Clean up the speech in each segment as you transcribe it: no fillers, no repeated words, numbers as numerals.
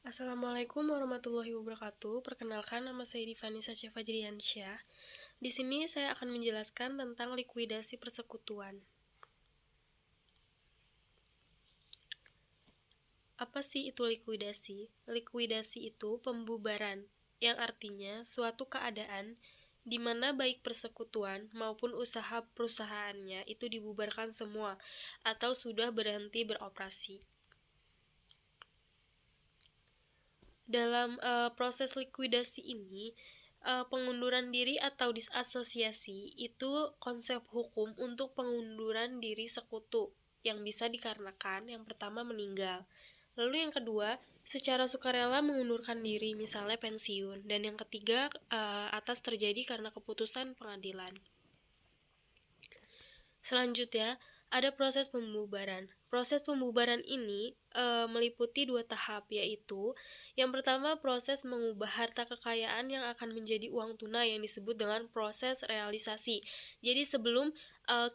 Assalamualaikum warahmatullahi wabarakatuh. Perkenalkan, nama saya Divani Sasha Fajriansyah. Di sini saya akan menjelaskan tentang likuidasi persekutuan. Apa sih itu likuidasi? Likuidasi itu pembubaran, yang artinya suatu keadaan di mana baik persekutuan maupun usaha perusahaannya itu dibubarkan semua atau sudah berhenti beroperasi. Dalam proses likuidasi ini, pengunduran diri atau disasosiasi itu konsep hukum untuk pengunduran diri sekutu yang bisa dikarenakan yang pertama meninggal. Lalu yang kedua, secara sukarela mengundurkan diri, misalnya pensiun. Dan yang ketiga, atas terjadi karena keputusan pengadilan. Selanjutnya, ada proses pembubaran. Proses pembubaran ini meliputi dua tahap, yaitu yang pertama proses mengubah harta kekayaan yang akan menjadi uang tunai yang disebut dengan proses realisasi. Jadi sebelum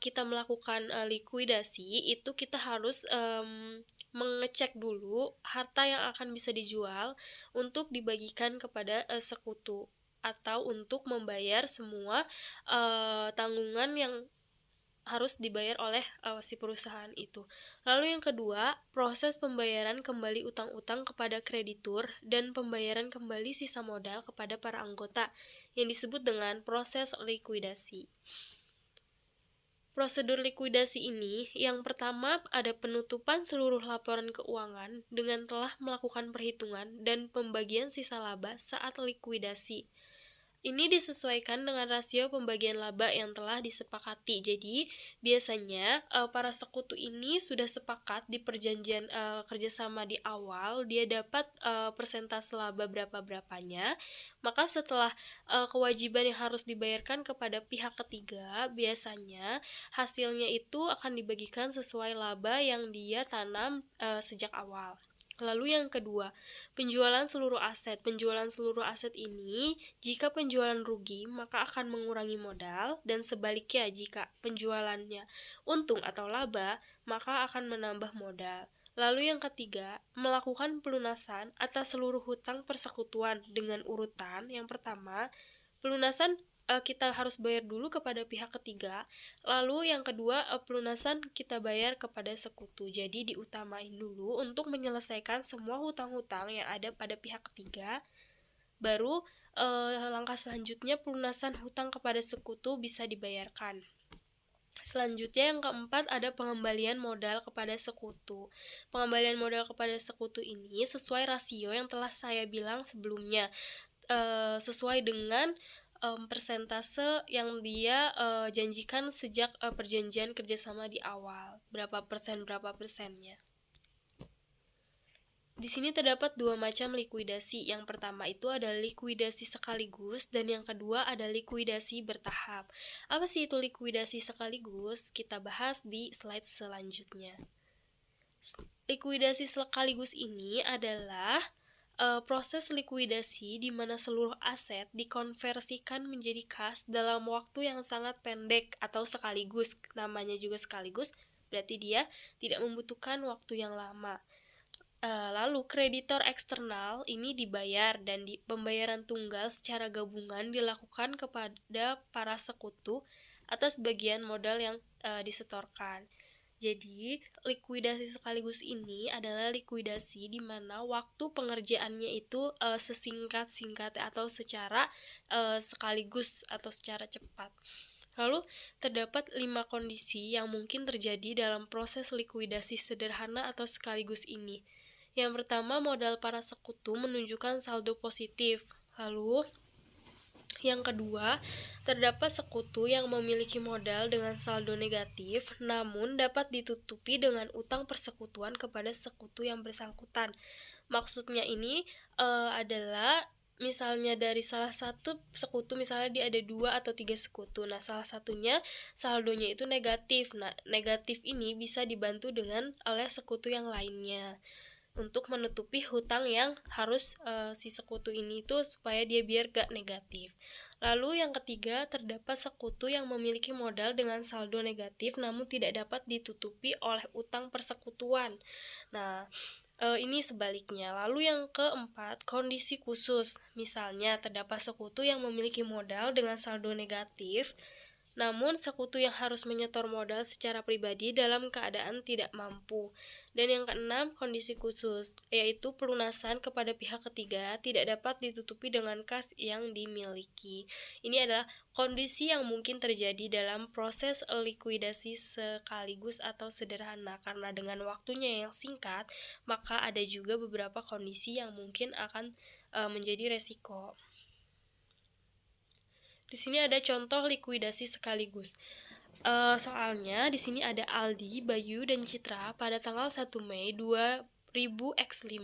kita melakukan likuidasi, itu kita harus mengecek dulu harta yang akan bisa dijual untuk dibagikan kepada sekutu atau untuk membayar semua tanggungan yang harus dibayar oleh si perusahaan itu. Lalu yang kedua, proses pembayaran kembali utang-utang kepada kreditur dan pembayaran kembali sisa modal kepada para anggota yang disebut dengan proses likuidasi. Prosedur likuidasi ini, yang pertama ada penutupan seluruh laporan keuangan dengan telah melakukan perhitungan dan pembagian sisa laba saat likuidasi. Ini disesuaikan dengan rasio pembagian laba yang telah disepakati. Jadi, biasanya para sekutu ini sudah sepakat di perjanjian kerjasama di awal, dia dapat persentase laba berapa-berapanya. Maka setelah kewajiban yang harus dibayarkan kepada pihak ketiga, biasanya hasilnya itu akan dibagikan sesuai laba yang dia tanam sejak awal. Lalu yang kedua, penjualan seluruh aset. Penjualan seluruh aset ini, jika penjualan rugi, maka akan mengurangi modal, dan sebaliknya jika penjualannya untung atau laba, maka akan menambah modal. Lalu yang ketiga, melakukan pelunasan atas seluruh hutang persekutuan dengan urutan. Yang pertama, pelunasan kita harus bayar dulu kepada pihak ketiga. Lalu yang kedua, pelunasan kita bayar kepada sekutu. Jadi diutamain dulu untuk menyelesaikan semua hutang-hutang yang ada pada pihak ketiga. Baru langkah selanjutnya pelunasan hutang kepada sekutu bisa dibayarkan. Selanjutnya yang keempat ada pengembalian modal kepada sekutu. Pengembalian modal kepada sekutu ini sesuai rasio yang telah saya bilang sebelumnya, sesuai dengan persentase yang dia janjikan sejak perjanjian kerjasama di awal, berapa persennya. Di sini terdapat dua macam likuidasi. Yang pertama itu ada likuidasi sekaligus dan yang kedua ada likuidasi bertahap. Apa sih itu likuidasi sekaligus? Kita bahas di slide selanjutnya. Likuidasi sekaligus ini adalah proses likuidasi di mana seluruh aset dikonversikan menjadi kas dalam waktu yang sangat pendek atau sekaligus. Namanya juga sekaligus, berarti dia tidak membutuhkan waktu yang lama. Lalu kreditor eksternal ini dibayar dan pembayaran tunggal secara gabungan dilakukan kepada para sekutu atas bagian modal yang disetorkan. Jadi, likuidasi sekaligus ini adalah likuidasi di mana waktu pengerjaannya itu sesingkat-singkat atau secara sekaligus atau secara cepat. Lalu, terdapat 5 kondisi yang mungkin terjadi dalam proses likuidasi sederhana atau sekaligus ini. Yang pertama, modal para sekutu menunjukkan saldo positif. Lalu, yang kedua, terdapat sekutu yang memiliki modal dengan saldo negatif, namun dapat ditutupi dengan utang persekutuan kepada sekutu yang bersangkutan. Maksudnya ini adalah misalnya dari salah satu sekutu, misalnya dia ada 2 atau 3 sekutu. Nah, salah satunya saldonya itu negatif. Nah, negatif ini bisa dibantu dengan oleh sekutu yang lainnya untuk menutupi hutang yang harus si sekutu ini itu supaya dia biar gak negatif. Lalu yang ketiga, terdapat sekutu yang memiliki modal dengan saldo negatif namun tidak dapat ditutupi oleh utang persekutuan. Nah, Ini sebaliknya. Lalu yang keempat, kondisi khusus. Misalnya, terdapat sekutu yang memiliki modal dengan saldo negatif, namun sekutu yang harus menyetor modal secara pribadi dalam keadaan tidak mampu. Dan yang keenam, kondisi khusus, yaitu pelunasan kepada pihak ketiga tidak dapat ditutupi dengan kas yang dimiliki. Ini adalah kondisi yang mungkin terjadi dalam proses likuidasi sekaligus atau sederhana, karena dengan waktunya yang singkat, maka ada juga beberapa kondisi yang mungkin akan menjadi resiko. Di sini ada contoh likuidasi sekaligus. Soalnya di sini ada Aldi, Bayu, dan Citra pada tanggal 1 Mei 2000X5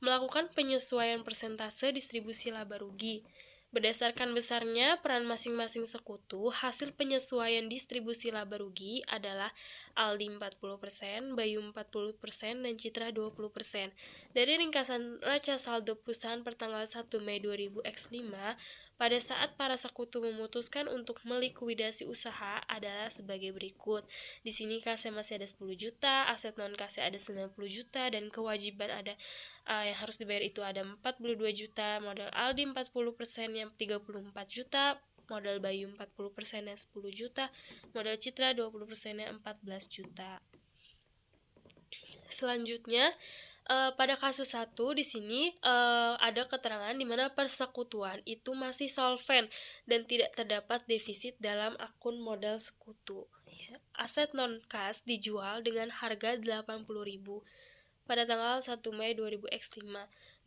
melakukan penyesuaian persentase distribusi laba rugi. Berdasarkan besarnya peran masing-masing sekutu, hasil penyesuaian distribusi laba rugi adalah Aldi 40%, Bayu 40%, dan Citra 20%. Dari ringkasan neraca saldo perusahaan pertanggal 1 Mei 2000X5, pada saat para sekutu memutuskan untuk melikuidasi usaha adalah sebagai berikut. Di sini kasnya masih ada 10 juta, aset non-kasnya ada 90 juta, dan kewajiban ada yang harus dibayar itu ada 42 juta, modal Aldi 40% yang 34 juta, modal Bayu 40% yang 10 juta, modal Citra 20% yang 14 juta. Selanjutnya, pada kasus 1 di sini ada keterangan di mana persekutuan itu masih solvent dan tidak terdapat defisit dalam akun modal sekutu. Aset non-kas dijual dengan harga 80.000 pada tanggal 1 Mei 2000X5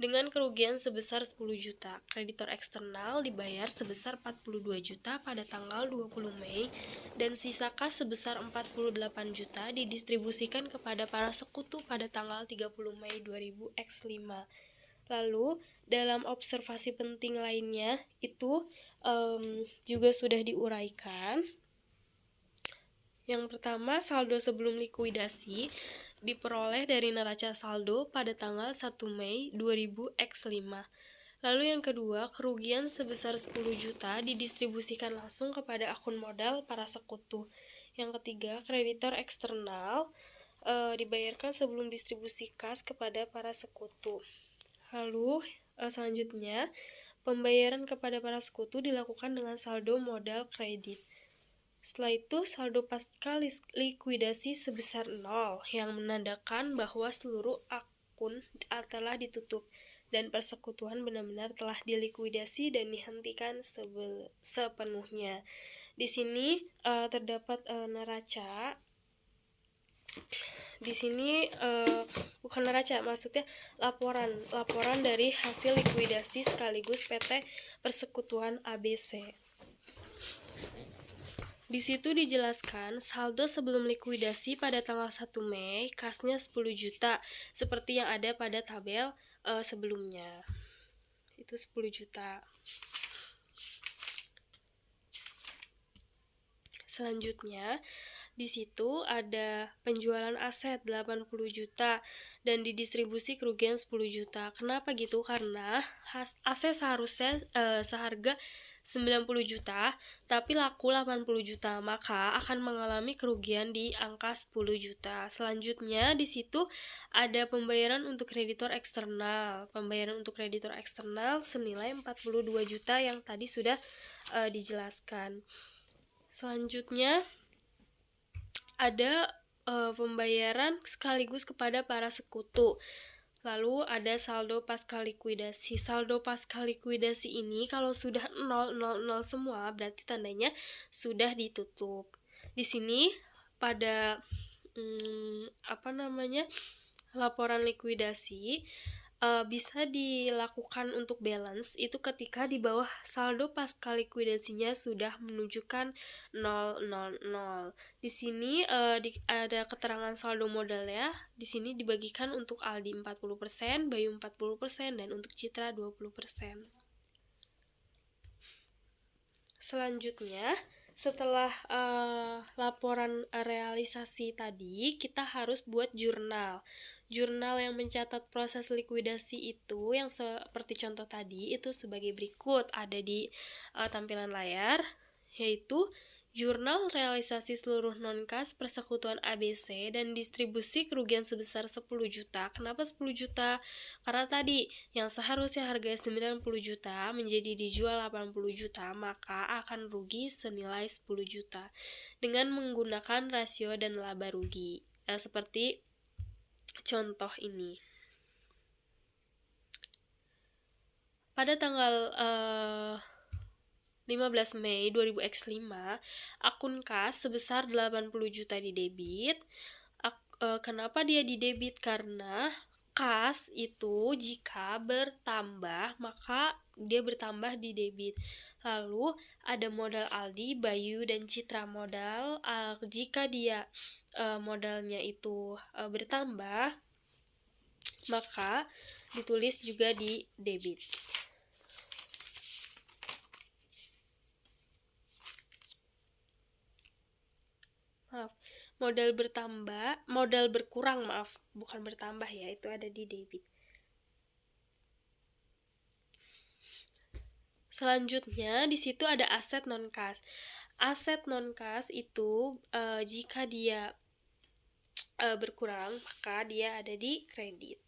dengan kerugian sebesar 10 juta. Kreditor eksternal dibayar sebesar 42 juta pada tanggal 20 Mei dan sisa kas sebesar 48 juta didistribusikan kepada para sekutu pada tanggal 30 Mei 2000X5. Lalu dalam observasi penting lainnya itu juga sudah diuraikan. Yang pertama, saldo sebelum likuidasi diperoleh dari neraca saldo pada tanggal 1 Mei 2000X5. Lalu yang kedua, kerugian sebesar 10 juta didistribusikan langsung kepada akun modal para sekutu. Yang ketiga, kreditor eksternal dibayarkan sebelum distribusi kas kepada para sekutu. Lalu selanjutnya, pembayaran kepada para sekutu dilakukan dengan saldo modal kredit. Setelah itu, saldo pasca likuidasi sebesar 0, yang menandakan bahwa seluruh akun telah ditutup dan persekutuan benar-benar telah dilikuidasi dan dihentikan sepenuhnya. Di sini terdapat neraca. Di sini bukan neraca, maksudnya laporan dari hasil likuidasi sekaligus PT Persekutuan ABC. Di situ dijelaskan saldo sebelum likuidasi pada tanggal 1 Mei, kasnya 10 juta, seperti yang ada pada tabel sebelumnya. Itu 10 juta. Selanjutnya, di situ ada penjualan aset 80 juta dan didistribusi kerugian 10 juta. Kenapa gitu? Karena aset seharusnya seharga 90 juta, tapi laku 80 juta, maka akan mengalami kerugian di angka 10 juta. Selanjutnya, di situ ada pembayaran untuk kreditor eksternal. Pembayaran untuk kreditor eksternal senilai 42 juta yang tadi sudah dijelaskan. Selanjutnya, ada pembayaran sekaligus kepada para sekutu. Lalu ada saldo pasca likuidasi. Saldo pasca likuidasi ini kalau sudah 000 semua berarti tandanya sudah ditutup. Di sini pada laporan likuidasi bisa dilakukan untuk balance itu ketika di bawah saldo pasca likuidasinya sudah menunjukkan 000. Di sini ada keterangan saldo modalnya. Di sini dibagikan untuk Aldi 40%, Bayu 40%, dan untuk Citra 20%. Selanjutnya, setelah laporan realisasi tadi, kita harus buat jurnal. Jurnal yang mencatat proses likuidasi itu yang seperti contoh tadi itu sebagai berikut, ada di tampilan layar, yaitu Jurnal realisasi seluruh non-kas persekutuan ABC dan distribusi kerugian sebesar 10 juta. Kenapa 10 juta? Karena tadi yang seharusnya harga 90 juta menjadi dijual 80 juta, maka akan rugi senilai 10 juta dengan menggunakan rasio dan laba rugi. Seperti contoh ini. Pada tanggal 15 Mei 2000X5, akun kas sebesar 80 juta di debit. Kenapa dia di debit? Karena kas itu jika bertambah maka dia bertambah di debit. Lalu ada modal Aldi, Bayu, dan Citra modal. Jika dia modalnya itu bertambah, maka ditulis juga di debit. Modal berkurang, bukan bertambah ya, itu ada di debit. Selanjutnya di situ ada aset non-kas. Aset non-kas itu jika dia berkurang, maka dia ada di kredit.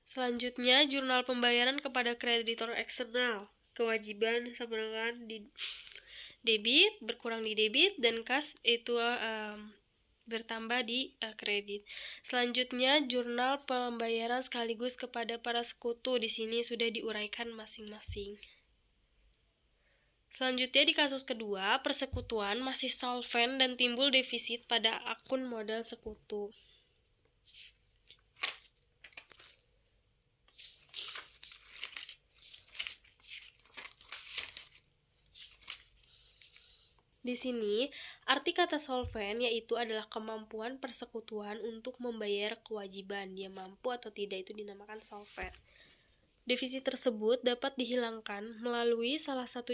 Selanjutnya jurnal pembayaran kepada kreditor eksternal. Kewajiban sama dengan di debit, berkurang di debit, dan kas itu bertambah di kredit. Selanjutnya jurnal pembayaran sekaligus kepada para sekutu. Di sini sudah diuraikan masing-masing. Selanjutnya di kasus kedua, persekutuan masih solvent dan timbul defisit pada akun modal sekutu. Di sini, arti kata solvent yaitu adalah kemampuan persekutuan untuk membayar kewajiban. Dia mampu atau tidak, itu dinamakan solvent. Defisit tersebut dapat dihilangkan melalui salah satu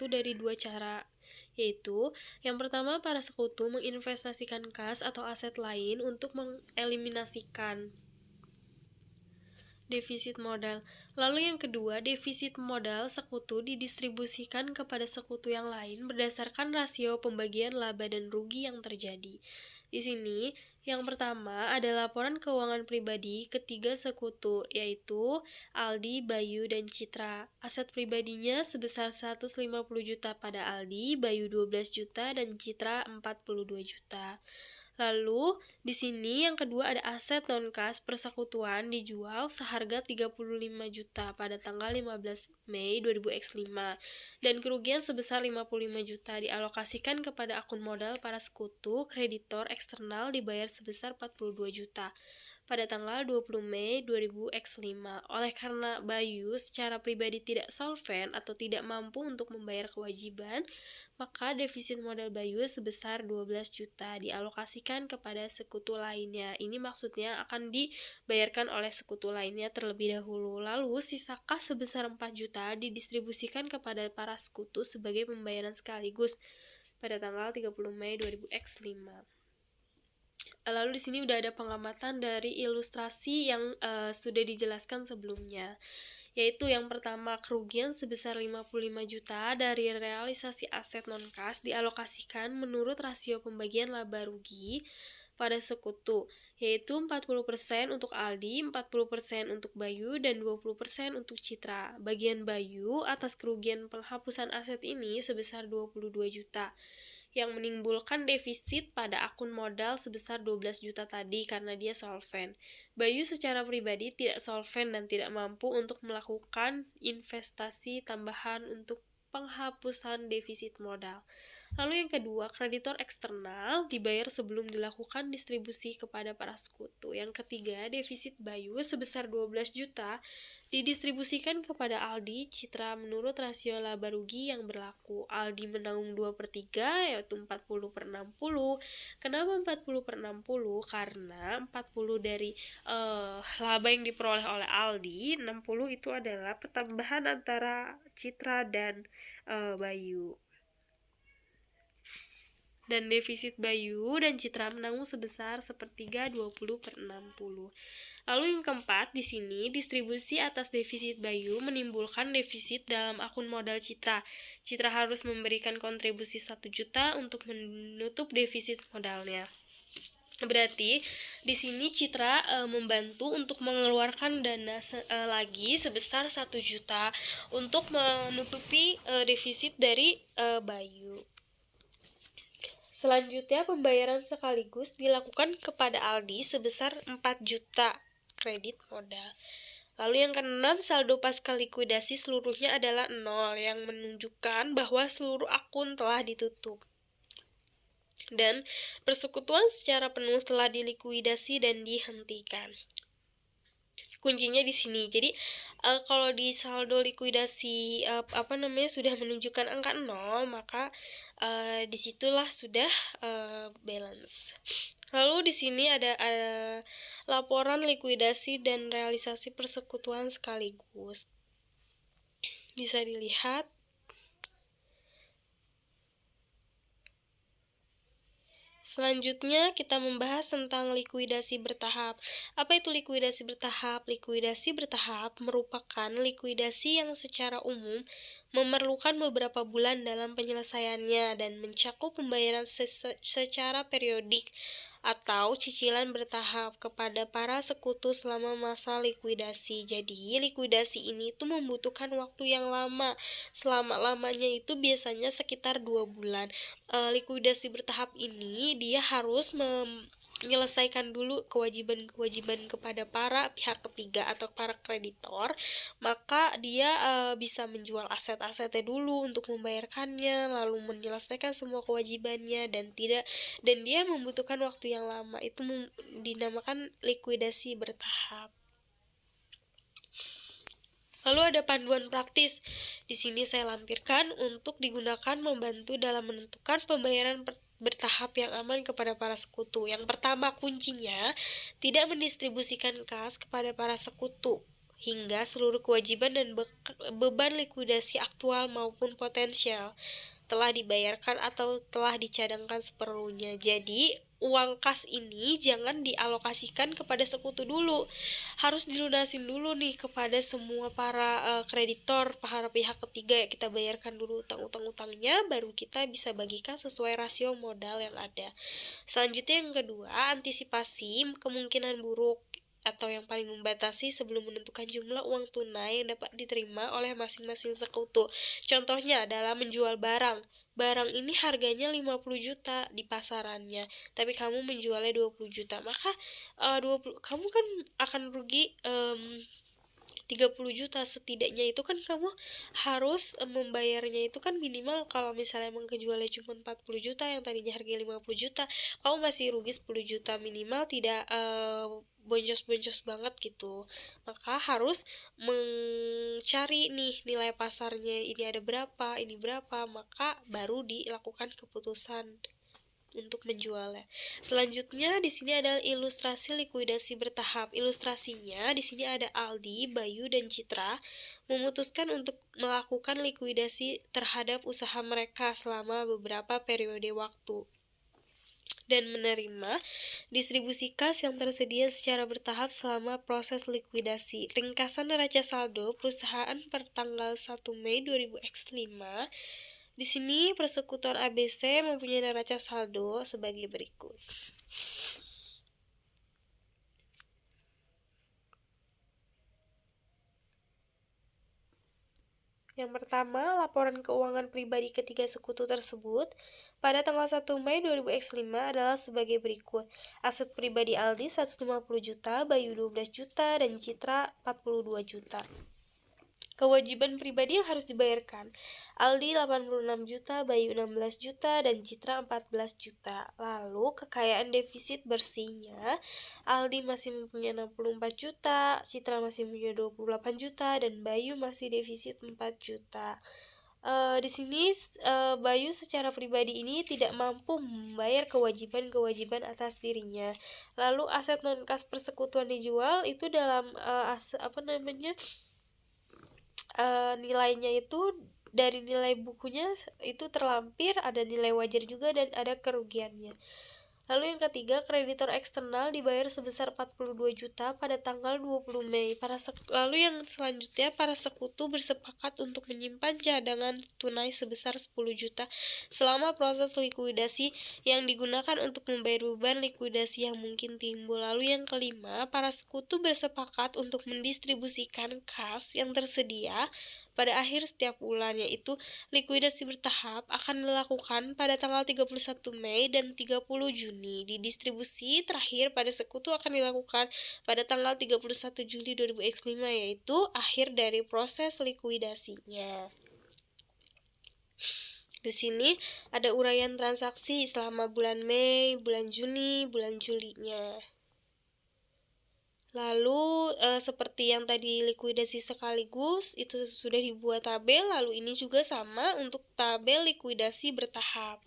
dari dua cara, yaitu yang pertama, para sekutu menginvestasikan kas atau aset lain untuk mengeliminasikan defisit modal. Lalu yang kedua, defisit modal sekutu didistribusikan kepada sekutu yang lain berdasarkan rasio pembagian laba dan rugi yang terjadi. Di sini, yang pertama ada laporan keuangan pribadi ketiga sekutu, yaitu Aldi, Bayu, dan Citra. Aset pribadinya sebesar 150 juta pada Aldi, Bayu 12 juta, dan Citra 42 juta. Lalu, di sini yang kedua ada aset non-kas persekutuan dijual seharga 35 juta pada tanggal 15 Mei 2000X5 dan kerugian sebesar 55 juta dialokasikan kepada akun modal para sekutu, kreditor eksternal dibayar sebesar 42 juta pada tanggal 20 Mei 2000X5. Oleh karena Bayu secara pribadi tidak solvent atau tidak mampu untuk membayar kewajiban, maka defisit modal Bayu sebesar 12 juta dialokasikan kepada sekutu lainnya. Ini maksudnya akan dibayarkan oleh sekutu lainnya terlebih dahulu. Lalu sisa kas sebesar 4 juta didistribusikan kepada para sekutu sebagai pembayaran sekaligus pada tanggal 30 Mei 2000X5. Lalu di sini udah ada pengamatan dari ilustrasi yang sudah dijelaskan sebelumnya, yaitu yang pertama, kerugian sebesar 55 juta dari realisasi aset non-kas dialokasikan menurut rasio pembagian laba rugi pada sekutu, yaitu 40% untuk Aldi, 40% untuk Bayu, dan 20% untuk Citra. Bagian Bayu atas kerugian penghapusan aset ini sebesar 22 juta. Yang menimbulkan defisit pada akun modal sebesar 12 juta tadi karena dia solvent. Bayu secara pribadi tidak solvent dan tidak mampu untuk melakukan investasi tambahan untuk penghapusan defisit modal. Lalu yang kedua, kreditor eksternal dibayar sebelum dilakukan distribusi kepada para sekutu. Yang ketiga, defisit Bayu sebesar 12 juta didistribusikan kepada Aldi, Citra menurut rasio laba rugi yang berlaku. Aldi menanggung 2/3 yaitu 40/60. Kenapa 40/60? Karena 40 dari laba yang diperoleh oleh Aldi, 60 itu adalah pertambahan antara Citra dan Bayu. Dan defisit Bayu dan Citra menanggung sebesar 1/3 20/60. Lalu yang keempat, di sini distribusi atas defisit Bayu menimbulkan defisit dalam akun modal Citra. Citra harus memberikan kontribusi 1 juta untuk menutup defisit modalnya. Berarti di sini Citra membantu untuk mengeluarkan dana lagi sebesar 1 juta untuk menutupi defisit dari Bayu. Selanjutnya, pembayaran sekaligus dilakukan kepada Aldi sebesar 4 juta kredit modal. Lalu yang keenam, saldo pasca likuidasi seluruhnya adalah 0 yang menunjukkan bahwa seluruh akun telah ditutup. Dan persekutuan secara penuh telah dilikuidasi dan dihentikan. Kuncinya di sini. Jadi kalau di saldo likuidasi sudah menunjukkan angka 0, maka disitulah sudah balance. Lalu di sini ada laporan likuidasi dan realisasi persekutuan sekaligus. Bisa dilihat. Selanjutnya kita membahas tentang likuidasi bertahap. Apa itu likuidasi bertahap? Likuidasi bertahap merupakan likuidasi yang secara umum memerlukan beberapa bulan dalam penyelesaiannya dan mencakup pembayaran secara periodik atau cicilan bertahap kepada para sekutu selama masa likuidasi. Jadi, likuidasi ini tuh membutuhkan waktu yang lama. Selama-lamanya itu biasanya sekitar 2 bulan. Likuidasi bertahap ini dia harus menyelesaikan dulu kewajiban-kewajiban kepada para pihak ketiga atau para kreditor, maka dia bisa menjual aset-asetnya dulu untuk membayarkannya, lalu menyelesaikan semua kewajibannya dan dia membutuhkan waktu yang lama. Itu dinamakan likuidasi bertahap. Lalu ada panduan praktis. Di sini saya lampirkan untuk digunakan membantu dalam menentukan pembayaran bertahap yang aman kepada para sekutu. Yang pertama, kuncinya tidak mendistribusikan kas kepada para sekutu hingga seluruh kewajiban dan beban likuidasi aktual maupun potensial telah dibayarkan atau telah dicadangkan seperlunya. Jadi, uang kas ini jangan dialokasikan kepada sekutu dulu. Harus dilunasin dulu nih kepada semua para kreditor, para pihak ketiga ya, kita bayarkan dulu utang-utangnya, baru kita bisa bagikan sesuai rasio modal yang ada. Selanjutnya yang kedua, antisipasi kemungkinan buruk atau yang paling membatasi sebelum menentukan jumlah uang tunai yang dapat diterima oleh masing-masing sekutu. Contohnya adalah menjual barang. Barang ini harganya 50 juta di pasarannya, tapi kamu menjualnya 20 juta. Maka kamu kan akan rugi 30 juta setidaknya. Itu kan kamu harus membayarnya itu kan minimal, kalau misalnya emang kejualnya cuma 40 juta yang tadinya harganya 50 juta, kamu masih rugi 10 juta minimal, tidak boncos-boncos banget gitu. Maka harus mencari nih nilai pasarnya, ini ada berapa, ini berapa, maka baru dilakukan keputusan untuk menjualnya. Selanjutnya di sini ada ilustrasi likuidasi bertahap. Ilustrasinya di sini ada Aldi, Bayu, dan Citra memutuskan untuk melakukan likuidasi terhadap usaha mereka selama beberapa periode waktu dan menerima distribusi kas yang tersedia secara bertahap selama proses likuidasi. Ringkasan neraca saldo perusahaan per tanggal 1 Mei 2000X5. Di sini persekutuan ABC mempunyai neraca saldo sebagai berikut. Yang pertama, laporan keuangan pribadi ketiga sekutu tersebut pada tanggal 1 Mei 2000X5 adalah sebagai berikut. Aset pribadi Aldi 150 juta, Bayu 12 juta, dan Citra 42 juta. Kewajiban pribadi yang harus dibayarkan, Aldi 86 juta, Bayu 16 juta, dan Citra 14 juta. Lalu kekayaan defisit bersihnya, Aldi masih mempunyai 64 juta, Citra masih mempunyai 28 juta, dan Bayu masih defisit 4 juta. Di sini Bayu secara pribadi ini tidak mampu membayar kewajiban-kewajiban atas dirinya. Lalu aset non kas persekutuan dijual itu dalam nilainya itu dari nilai bukunya itu terlampir, ada nilai wajar juga, dan ada kerugiannya. Lalu yang ketiga, kreditor eksternal dibayar sebesar 42 juta pada tanggal 20 Mei. Lalu yang selanjutnya, para sekutu bersepakat untuk menyimpan cadangan tunai sebesar 10 juta selama proses likuidasi yang digunakan untuk membayar beban likuidasi yang mungkin timbul. Lalu yang kelima, para sekutu bersepakat untuk mendistribusikan kas yang tersedia pada akhir setiap bulan, yaitu likuidasi bertahap akan dilakukan pada tanggal 31 Mei dan 30 Juni. Distribusi terakhir pada sekutu akan dilakukan pada tanggal 31 Juli 2005, yaitu akhir dari proses likuidasinya. Di sini ada uraian transaksi selama bulan Mei, bulan Juni, bulan Julinya. Lalu seperti yang tadi likuidasi sekaligus itu sudah dibuat tabel, lalu ini juga sama untuk tabel likuidasi bertahap.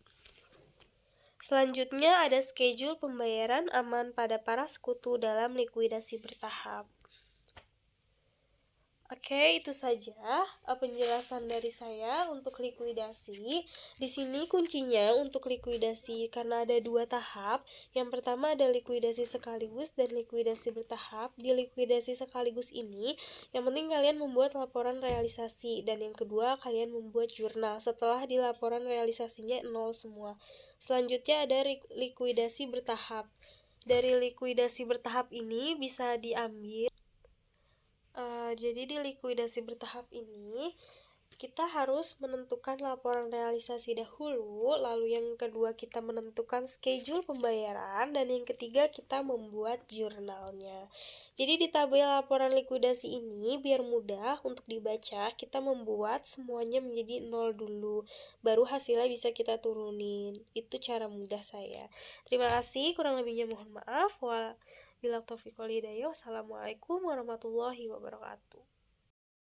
Selanjutnya ada schedule pembayaran aman pada para sekutu dalam likuidasi bertahap. Oke, itu saja penjelasan dari saya untuk likuidasi. Di sini kuncinya untuk likuidasi karena ada dua tahap. Yang pertama ada likuidasi sekaligus dan likuidasi bertahap. Di likuidasi sekaligus ini, yang penting kalian membuat laporan realisasi, dan yang kedua kalian membuat jurnal. Setelah di laporan realisasinya 0 semua. Selanjutnya ada likuidasi bertahap. Dari likuidasi bertahap ini bisa diambil jadi di likuidasi bertahap ini kita harus menentukan laporan realisasi dahulu, lalu yang kedua kita menentukan schedule pembayaran, dan yang ketiga kita membuat jurnalnya. Jadi di tabel laporan likuidasi ini biar mudah untuk dibaca, kita membuat semuanya menjadi 0 dulu, baru hasilnya bisa kita turunin. Itu cara mudah saya. Terima kasih, kurang lebihnya mohon maaf. Wabillahi taufiq wal hidayah. Wassalamualaikum warahmatullahi wabarakatuh.